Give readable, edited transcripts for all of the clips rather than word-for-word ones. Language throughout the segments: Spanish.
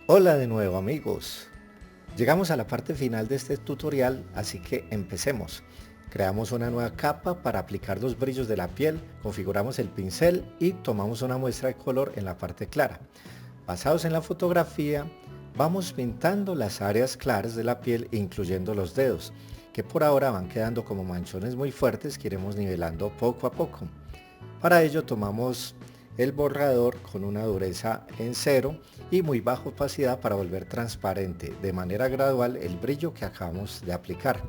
Hola de nuevo amigos. Llegamos a la parte final de este tutorial, así que empecemos. Creamos una nueva capa para aplicar los brillos de la piel, configuramos el pincel y tomamos una muestra de color en la parte clara. Basados en la fotografía, vamos pintando las áreas claras de la piel incluyendo los dedos, que por ahora van quedando como manchones muy fuertes que iremos nivelando poco a poco. Para ello tomamos el borrador con una dureza en 0 y muy baja opacidad para volver transparente de manera gradual el brillo que acabamos de aplicar.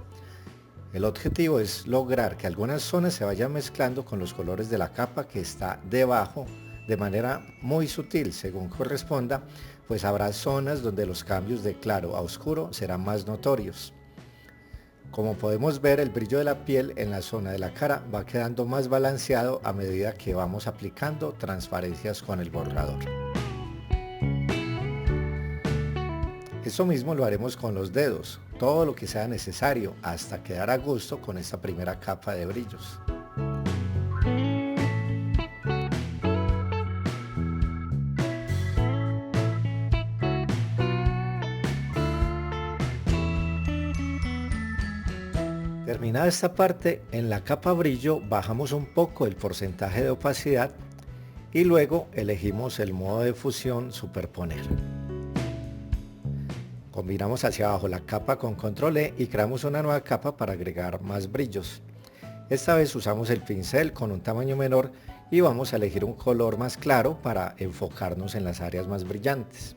El objetivo es lograr que algunas zonas se vayan mezclando con los colores de la capa que está debajo de manera muy sutil según corresponda, pues habrá zonas donde los cambios de claro a oscuro serán más notorios. Como podemos ver, el brillo de la piel en la zona de la cara va quedando más balanceado a medida que vamos aplicando transparencias con el borrador. Eso mismo lo haremos con los dedos, todo lo que sea necesario hasta quedar a gusto con esta primera capa de brillos. Terminada esta parte, en la capa brillo bajamos un poco el porcentaje de opacidad y luego elegimos el modo de fusión superponer. Combinamos hacia abajo la capa con control E y creamos una nueva capa para agregar más brillos. Esta vez usamos el pincel con un tamaño menor y vamos a elegir un color más claro para enfocarnos en las áreas más brillantes.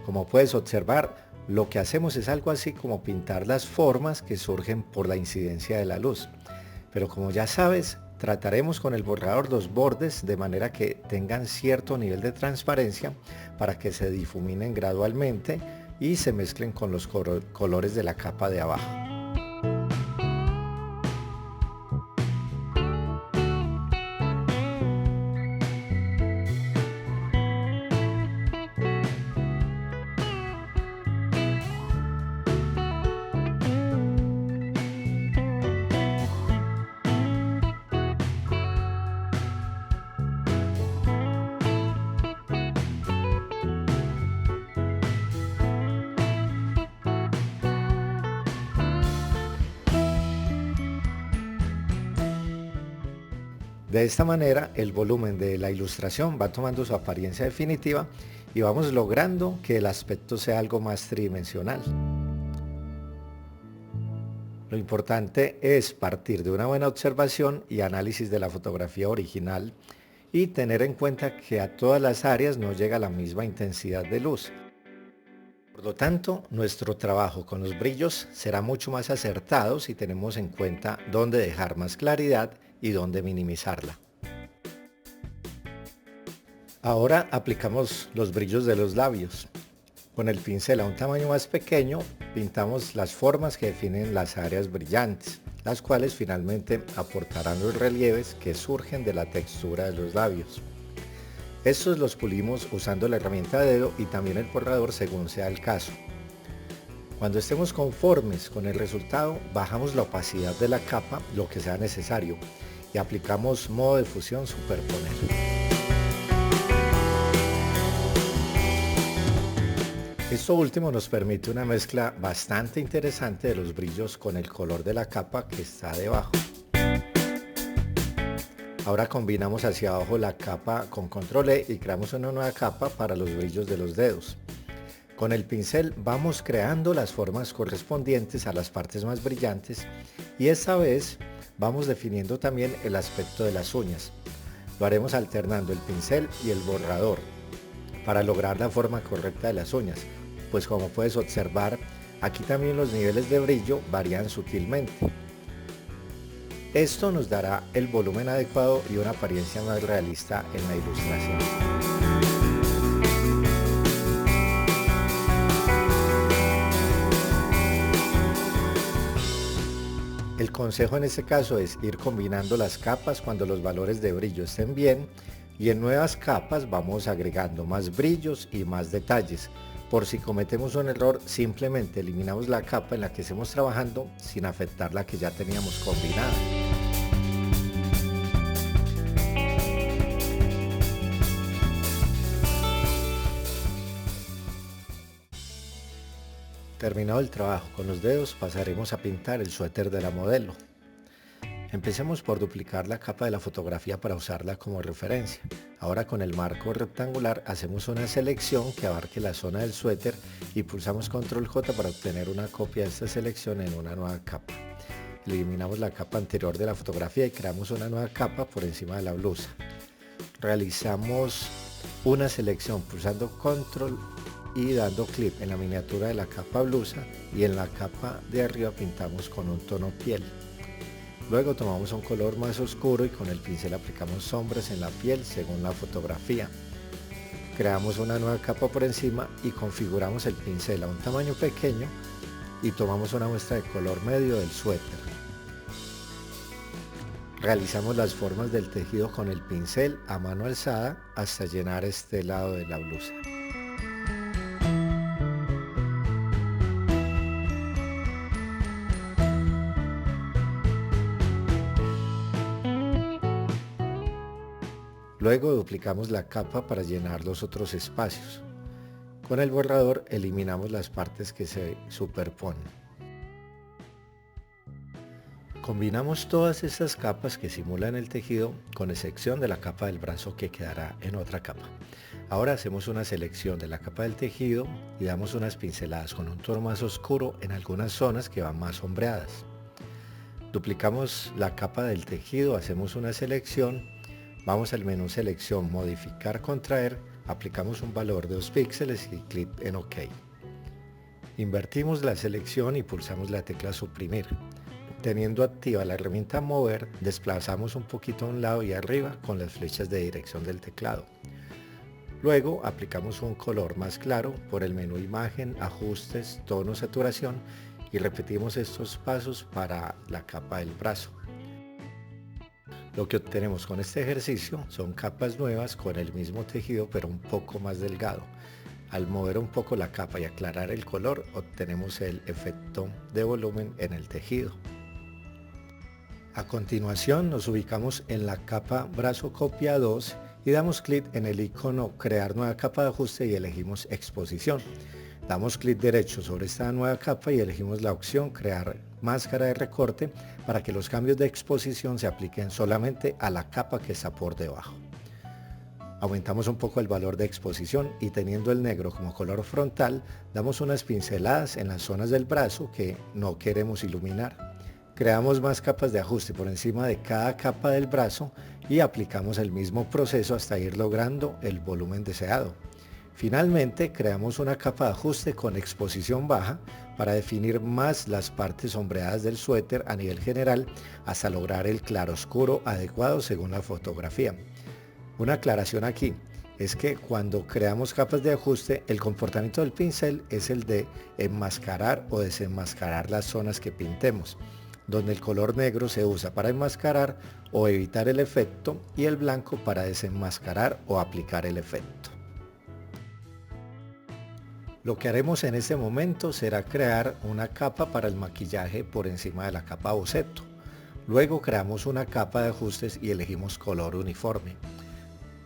Como puedes observar, lo que hacemos es algo así como pintar las formas que surgen por la incidencia de la luz. Pero como ya sabes, trataremos con el borrador los bordes de manera que tengan cierto nivel de transparencia para que se difuminen gradualmente y se mezclen con los colores de la capa de abajo. De esta manera el volumen de la ilustración va tomando su apariencia definitiva y vamos logrando que el aspecto sea algo más tridimensional. Lo importante es partir de una buena observación y análisis de la fotografía original y tener en cuenta que a todas las áreas no llega la misma intensidad de luz. Por lo tanto, nuestro trabajo con los brillos será mucho más acertado si tenemos en cuenta dónde dejar más claridad y dónde minimizarla. Ahora aplicamos los brillos de los labios. Con el pincel a un tamaño más pequeño, pintamos las formas que definen las áreas brillantes, las cuales finalmente aportarán los relieves que surgen de la textura de los labios. Estos los pulimos usando la herramienta de dedo y también el borrador según sea el caso. Cuando estemos conformes con el resultado, bajamos la opacidad de la capa lo que sea necesario y aplicamos modo de fusión superponer. Esto último nos permite una mezcla bastante interesante de los brillos con el color de la capa que está debajo. Ahora combinamos hacia abajo la capa con control E y creamos una nueva capa para los brillos de los dedos. Con el pincel vamos creando las formas correspondientes a las partes más brillantes y esta vez vamos definiendo también el aspecto de las uñas. Lo haremos alternando el pincel y el borrador para lograr la forma correcta de las uñas, pues como puedes observar, aquí también los niveles de brillo varían sutilmente. Esto nos dará el volumen adecuado y una apariencia más realista en la ilustración. El consejo en este caso es ir combinando las capas cuando los valores de brillo estén bien y en nuevas capas vamos agregando más brillos y más detalles. Por si cometemos un error, simplemente eliminamos la capa en la que estemos trabajando sin afectar la que ya teníamos combinada. Terminado el trabajo con los dedos, pasaremos a pintar el suéter de la modelo. Empecemos por duplicar la capa de la fotografía para usarla como referencia. Ahora con el marco rectangular hacemos una selección que abarque la zona del suéter y pulsamos Control J para obtener una copia de esta selección en una nueva capa. Eliminamos la capa anterior de la fotografía y creamos una nueva capa por encima de la blusa. Realizamos una selección pulsando Control y dando clic en la miniatura de la capa blusa y en la capa de arriba pintamos con un tono piel. Luego tomamos un color más oscuro y con el pincel aplicamos sombras en la piel según la fotografía. Creamos una nueva capa por encima y configuramos el pincel a un tamaño pequeño y tomamos una muestra de color medio del suéter. Realizamos las formas del tejido con el pincel a mano alzada hasta llenar este lado de la blusa. Luego duplicamos la capa para llenar los otros espacios. Con el borrador eliminamos las partes que se superponen. Combinamos todas estas capas que simulan el tejido con excepción de la capa del brazo que quedará en otra capa. Ahora hacemos una selección de la capa del tejido y damos unas pinceladas con un tono más oscuro en algunas zonas que van más sombreadas. Duplicamos la capa del tejido, hacemos una selección. Vamos al menú selección, modificar, contraer, aplicamos un valor de 2 píxeles y clic en OK. Invertimos la selección y pulsamos la tecla suprimir. Teniendo activa la herramienta mover, desplazamos un poquito a un lado y arriba con las flechas de dirección del teclado. Luego aplicamos un color más claro por el menú imagen, ajustes, tono, saturación y repetimos estos pasos para la capa del brazo. Lo que obtenemos con este ejercicio son capas nuevas con el mismo tejido pero un poco más delgado. Al mover un poco la capa y aclarar el color, obtenemos el efecto de volumen en el tejido. A continuación nos ubicamos en la capa brazo copia 2 y damos clic en el icono crear nueva capa de ajuste y elegimos exposición. Damos clic derecho sobre esta nueva capa y elegimos la opción crear máscara de recorte para que los cambios de exposición se apliquen solamente a la capa que está por debajo. Aumentamos un poco el valor de exposición y teniendo el negro como color frontal, damos unas pinceladas en las zonas del brazo que no queremos iluminar. Creamos más capas de ajuste por encima de cada capa del brazo y aplicamos el mismo proceso hasta ir logrando el volumen deseado. Finalmente creamos una capa de ajuste con exposición baja para definir más las partes sombreadas del suéter a nivel general hasta lograr el claroscuro adecuado según la fotografía. Una aclaración aquí es que cuando creamos capas de ajuste el comportamiento del pincel es el de enmascarar o desenmascarar las zonas que pintemos, donde el color negro se usa para enmascarar o evitar el efecto y el blanco para desenmascarar o aplicar el efecto. Lo que haremos en este momento será crear una capa para el maquillaje por encima de la capa boceto. Luego creamos una capa de ajustes y elegimos color uniforme.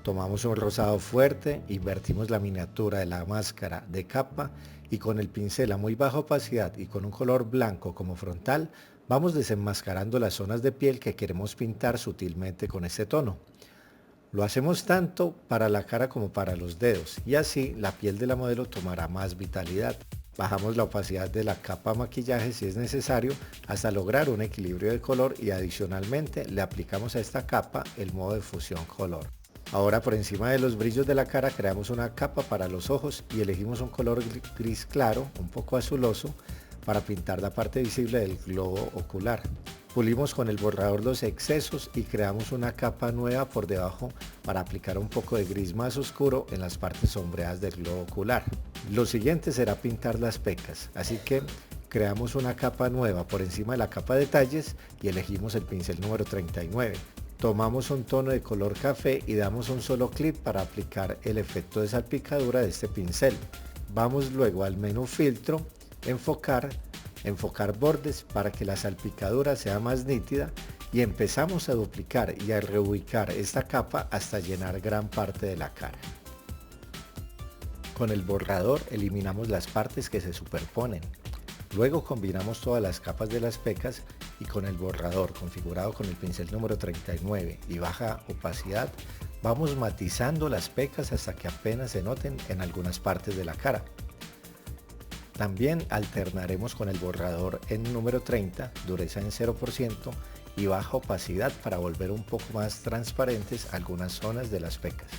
Tomamos un rosado fuerte, invertimos la miniatura de la máscara de capa y con el pincel a muy baja opacidad y con un color blanco como frontal, vamos desenmascarando las zonas de piel que queremos pintar sutilmente con este tono. Lo hacemos tanto para la cara como para los dedos y así la piel de la modelo tomará más vitalidad. Bajamos la opacidad de la capa maquillaje si es necesario hasta lograr un equilibrio de color y adicionalmente le aplicamos a esta capa el modo de fusión color. Ahora por encima de los brillos de la cara creamos una capa para los ojos y elegimos un color gris claro, un poco azuloso, para pintar la parte visible del globo ocular. Pulimos con el borrador los excesos y creamos una capa nueva por debajo para aplicar un poco de gris más oscuro en las partes sombreadas del globo ocular. Lo siguiente será pintar las pecas, así que creamos una capa nueva por encima de la capa de detalles y elegimos el pincel número 39. Tomamos un tono de color café y damos un solo clic para aplicar el efecto de salpicadura de este pincel. Vamos luego al menú filtro, enfocar bordes para que la salpicadura sea más nítida y empezamos a duplicar y a reubicar esta capa hasta llenar gran parte de la cara. Con el borrador eliminamos las partes que se superponen. Luego combinamos todas las capas de las pecas y con el borrador configurado con el pincel número 39 y baja opacidad, vamos matizando las pecas hasta que apenas se noten en algunas partes de la cara. También alternaremos con el borrador en número 30, dureza en 0% y baja opacidad para volver un poco más transparentes algunas zonas de las pecas.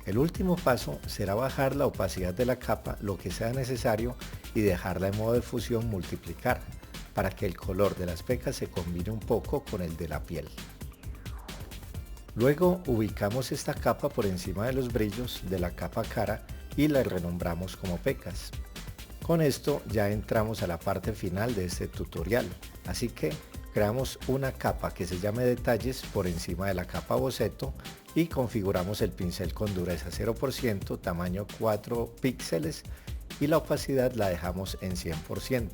El último paso será bajar la opacidad de la capa lo que sea necesario y dejarla en modo de fusión multiplicar para que el color de las pecas se combine un poco con el de la piel. Luego ubicamos esta capa por encima de los brillos de la capa cara y la renombramos como pecas. Con esto ya entramos a la parte final de este tutorial, así que creamos una capa que se llame detalles por encima de la capa boceto y configuramos el pincel con dureza 0%, tamaño 4 píxeles y la opacidad la dejamos en 100%.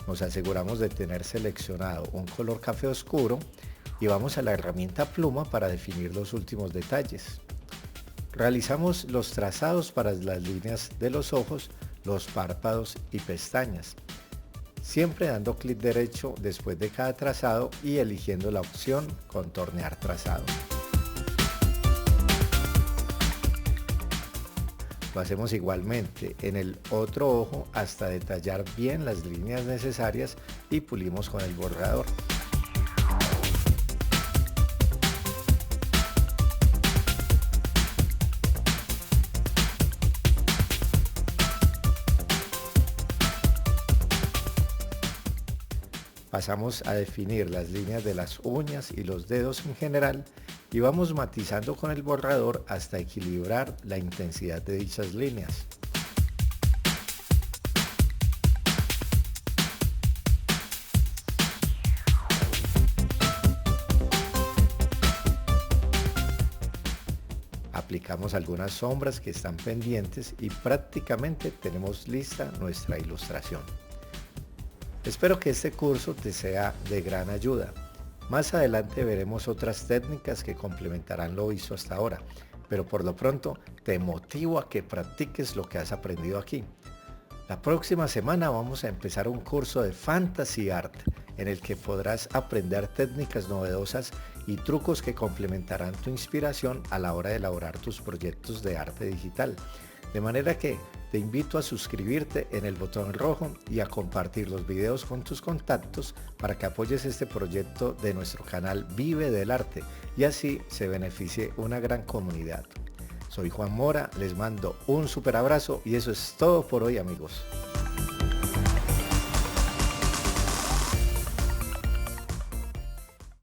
Nos aseguramos de tener seleccionado un color café oscuro y vamos a la herramienta pluma para definir los últimos detalles. Realizamos los trazados para las líneas de los ojos, los párpados y pestañas, siempre dando clic derecho después de cada trazado y eligiendo la opción contornear trazado. Lo hacemos igualmente en el otro ojo hasta detallar bien las líneas necesarias y pulimos con el borrador. Pasamos a definir las líneas de las uñas y los dedos en general y vamos matizando con el borrador hasta equilibrar la intensidad de dichas líneas. Aplicamos algunas sombras que están pendientes y prácticamente tenemos lista nuestra ilustración. Espero que este curso te sea de gran ayuda. Más adelante veremos otras técnicas que complementarán lo visto hasta ahora, pero por lo pronto te motivo a que practiques lo que has aprendido aquí. La próxima semana vamos a empezar un curso de Fantasy Art en el que podrás aprender técnicas novedosas y trucos que complementarán tu inspiración a la hora de elaborar tus proyectos de arte digital. De manera que te invito a suscribirte en el botón rojo y a compartir los videos con tus contactos para que apoyes este proyecto de nuestro canal Vive del Arte y así se beneficie una gran comunidad. Soy Juan Mora, les mando un super abrazo y eso es todo por hoy, amigos.